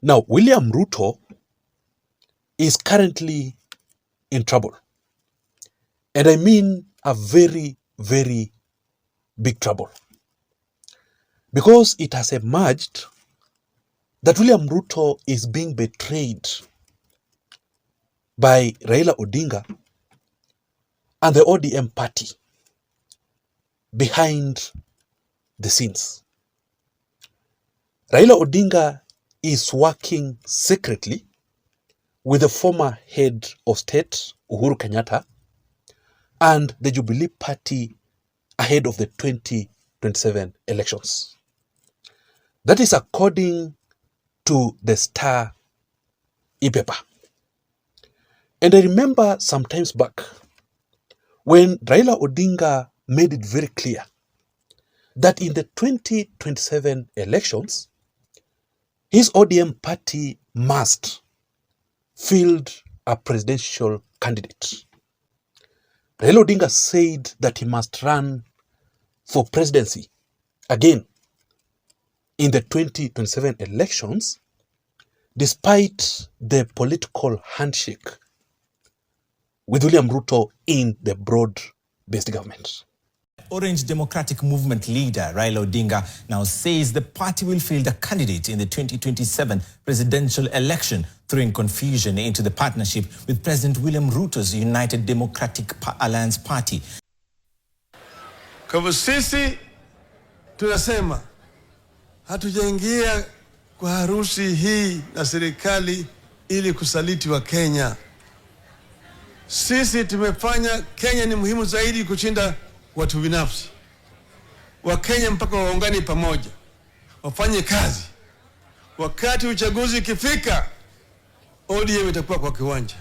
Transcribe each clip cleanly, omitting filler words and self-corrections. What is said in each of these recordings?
Now, William Ruto is currently in trouble. And I mean a very, very big trouble. Because it has emerged that William Ruto is being betrayed by Raila Odinga and the ODM party behind the scenes. Raila Odinga is working secretly with the former head of state, Uhuru Kenyatta, and the Jubilee party ahead of the 2027 elections. That is according to the Star e-paper. And I remember some times back when Raila Odinga made it very clear that in the 2027 elections, his ODM party must field a presidential candidate. Raila Odinga said that he must run for presidency again in the 2027 elections, despite the political handshake with William Ruto in the broad-based government. Orange Democratic Movement leader Raila Odinga now says the party will field a candidate in the 2027 presidential election, throwing confusion into the partnership with President William Ruto's United Democratic Alliance Party. Kwa hivyo sisi tunasema hatujaingia kwa harusi hii na serikali ili kusaliti wa Kenya. Sisi tumefanya Kenya ni muhimu zaidi kushinda watu binafsi. Wa Kenya mpaka waungane pamoja, wafanye kazi. Wakati uchaguzi ukifika, ODM itakuwa kwa kiwanja.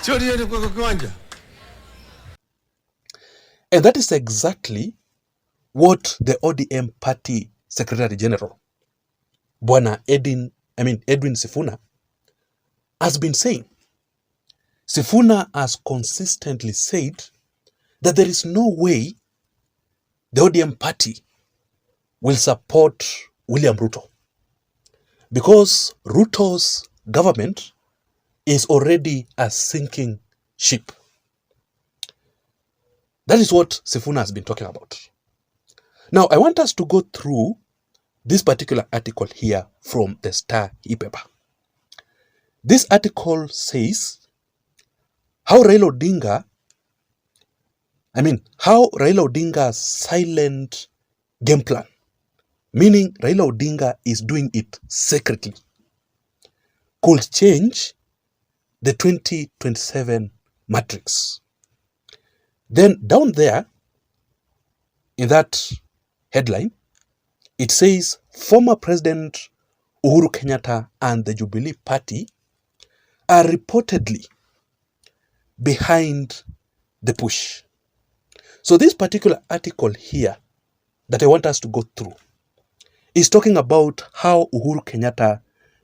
Sio ODM itakuwa kwa kiwanja. And that is exactly what the ODM Party Secretary General, Bwana Edwin Sifuna, has been saying. Sifuna has consistently said that there is no way the ODM party will support William Ruto because Ruto's government is already a sinking ship. That is what Sifuna has been talking about. Now, I want us to go through this particular article here from the Star e-paper. This article says how Raila Odinga's silent game plan, meaning Raila Odinga is doing it secretly, could change the 2027 matrix. Then down there, in that headline, it says former President Uhuru Kenyatta and the Jubilee Party are reportedly behind the push. So this particular article here that I want us to go through is talking about how Uhuru Kenyatta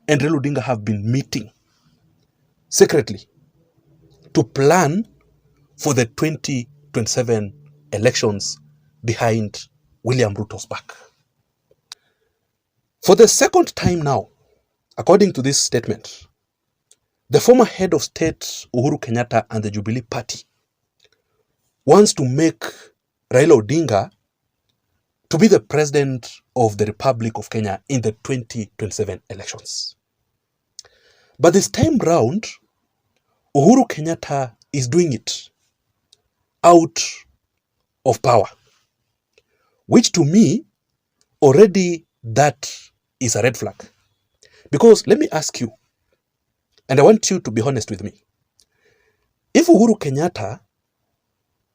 and Raila Odinga have been meeting secretly to plan for the 2027 elections behind William Ruto's back. For the second time now, according to this statement, the former head of state Uhuru Kenyatta and the Jubilee Party wants to make Raila Odinga to be the president of the Republic of Kenya in the 2027 elections. But this time round, Uhuru Kenyatta is doing it out of power, which to me, already that is a red flag. Because let me ask you, and I want you to be honest with me. If Uhuru Kenyatta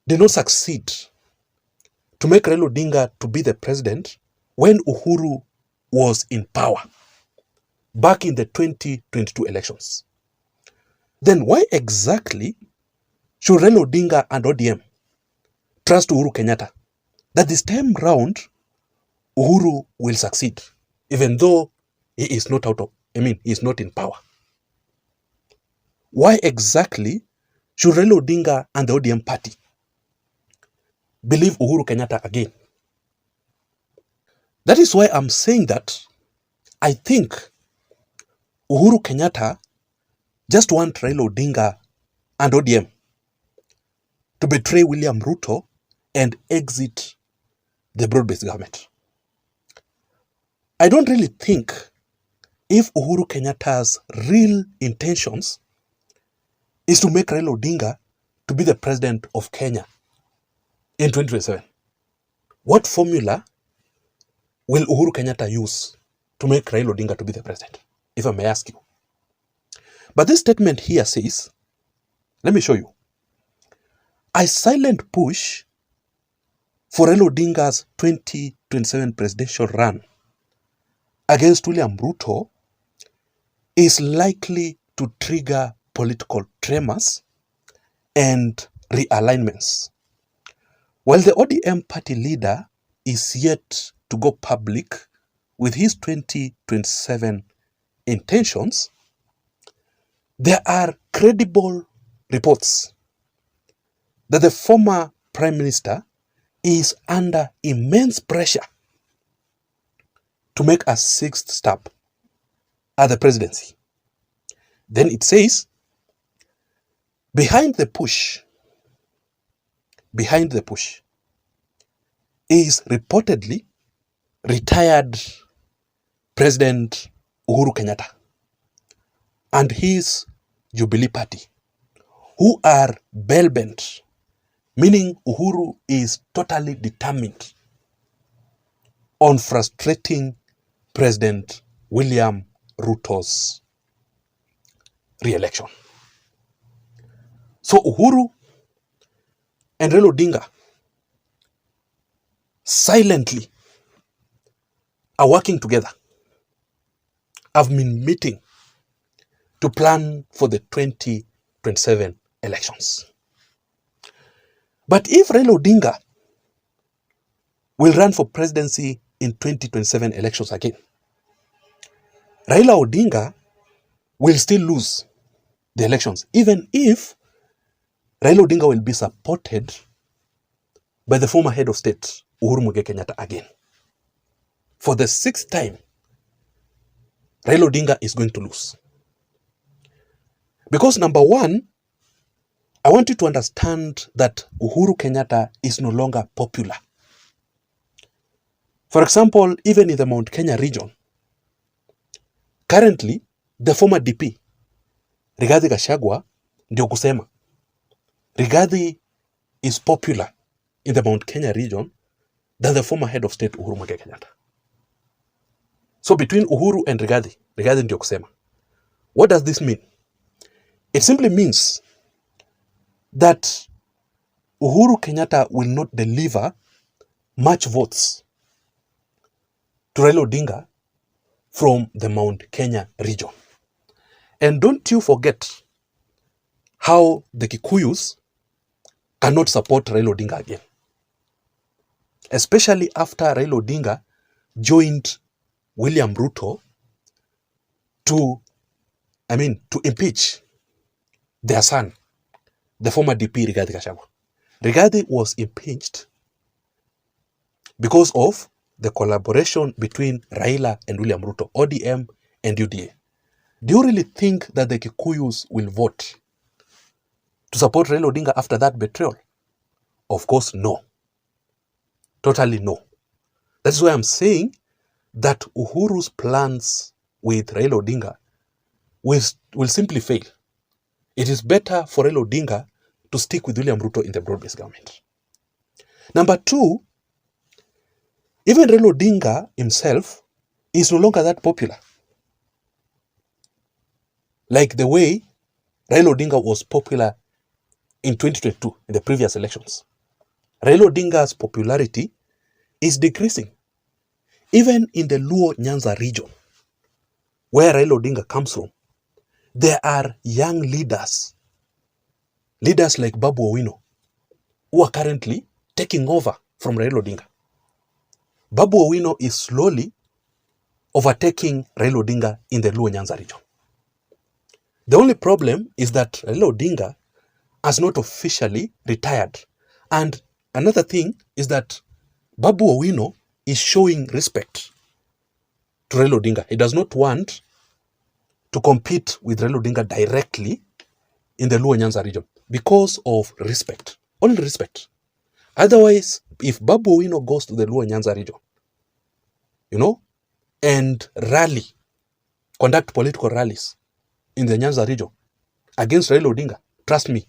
did not succeed to make Raila Odinga to be the president when Uhuru was in power back in the 2022 elections, then why exactly should Raila Odinga and ODM trust Uhuru Kenyatta that this time round Uhuru will succeed, even though he is not he is not in power? Why exactly should Raila Odinga and the ODM party believe Uhuru Kenyatta again? That is why I'm saying that I think Uhuru Kenyatta just want Raila Odinga and ODM to betray William Ruto and exit the broad-based government. I don't really think if Uhuru Kenyatta's real intentions is to make Raila Odinga to be the president of Kenya in 2027, what formula will Uhuru Kenyatta use to make Raila Odinga to be the president, if I may ask you? But this statement here says, let me show you, a silent push for Raila Odinga's 2027 presidential run against William Ruto is likely to trigger political tremors and realignments. While the ODM party leader is yet to go public with his 2027 intentions, there are credible reports that the former Prime Minister is under immense pressure to make a sixth stab at the presidency. Then it says, behind the push is reportedly retired President Uhuru Kenyatta and his Jubilee Party, who are bell-bent, meaning Uhuru is totally determined on frustrating President William Ruto's re-election. So Uhuru and Raila Odinga silently are working together, have been meeting to plan for the 2027 elections. But if Raila Odinga will run for presidency in 2027 elections again, Raila Odinga will still lose the elections, even if Raila Odinga will be supported by the former head of state, Uhuru Kenyatta, again. For the sixth time, Raila Odinga is going to lose. Because number one, I want you to understand that Uhuru Kenyatta is no longer popular. For example, even in the Mount Kenya region, currently, the former DP, Rigathi Gachagua, ndio kusema, Rigathi is popular in the Mount Kenya region than the former head of state, Uhuru Kenyatta. So between Uhuru and Rigathi ndio kusema. What does this mean? It simply means that Uhuru Kenyatta will not deliver much votes to Raila Odinga from the Mount Kenya region. And don't you forget how the Kikuyus cannot support Raila Odinga again. Especially after Raila Odinga joined William Ruto to impeach their son, the former DP Rigathi Gachagua. Rigathi was impeached because of the collaboration between Raila and William Ruto, ODM and UDA. Do you really think that the Kikuyus will vote to support Raila Odinga after that betrayal? Of course, no. Totally no. That's why I'm saying that Uhuru's plans with Raila Odinga will simply fail. It is better for Raila Odinga to stick with William Ruto in the broad-based government. Number two, even Raila Odinga himself is no longer that popular. Like the way Raila Odinga was popular in 2022, in the previous elections. Raila Odinga's popularity is decreasing. Even in the Luo Nyanza region, where Raila Odinga comes from, there are young leaders like Babu Owino, who are currently taking over from Raila Odinga. Babu Owino is slowly overtaking Raila Odinga in the Luo Nyanza region. The only problem is that Raila Odinga has not officially retired. And another thing is that Babu Owino is showing respect to to Raila Odinga. He does not want to compete with Raila Odinga directly in the Luo Nyanza region because of respect. Only respect. Otherwise, if Babu Owino goes to the Luo Nyanza region, and conduct political rallies in the Nyanza region against Raila Odinga, trust me,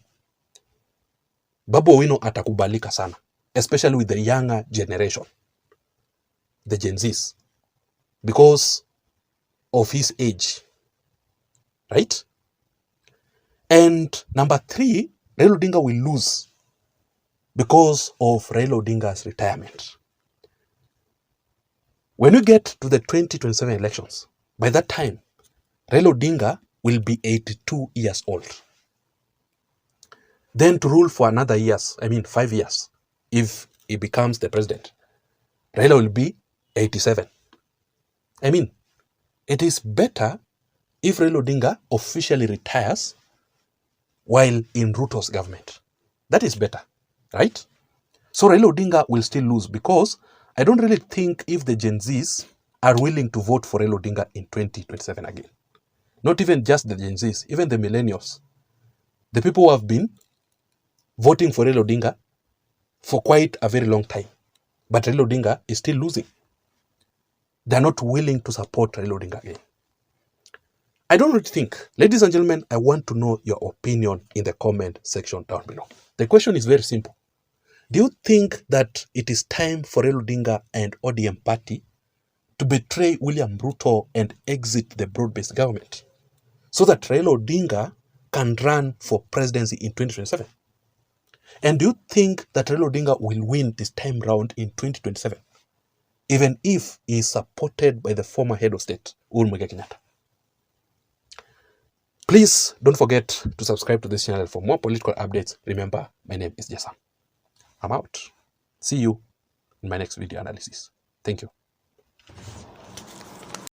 Babu Owino atakubalika sana, especially with the younger generation, the Gen Zs, because of his age, right? And number 3, Raila Odinga will lose because of Raila Odinga's retirement. When we get to the 2027 elections, by that time, Raila Odinga will be 82 years old. Then to rule for another 5 years, if he becomes the president, Raila will be 87. It is better if Raila Odinga officially retires while in Ruto's government. That is better, right? So Raila Odinga will still lose because I don't really think if the Gen Zs are willing to vote for Raila Odinga in 2027 again. Not even just the Gen Zs, even the millennials. The people who have been voting for Raila Odinga for quite a very long time. But Raila Odinga is still losing. They are not willing to support Raila Odinga again. I don't really think. Ladies and gentlemen, I want to know your opinion in the comment section down below. The question is very simple. Do you think that it is time for Raila Odinga and ODM party to betray William Ruto and exit the broad-based government so that Raila Odinga can run for presidency in 2027? And do you think that Raila Odinga will win this time round in 2027, even if he is supported by the former head of state, Uhuru-Raila Kenyatta? Please don't forget to subscribe to this channel for more political updates. Remember, my name is Jason. I'm out. See you in my next video analysis. Thank you.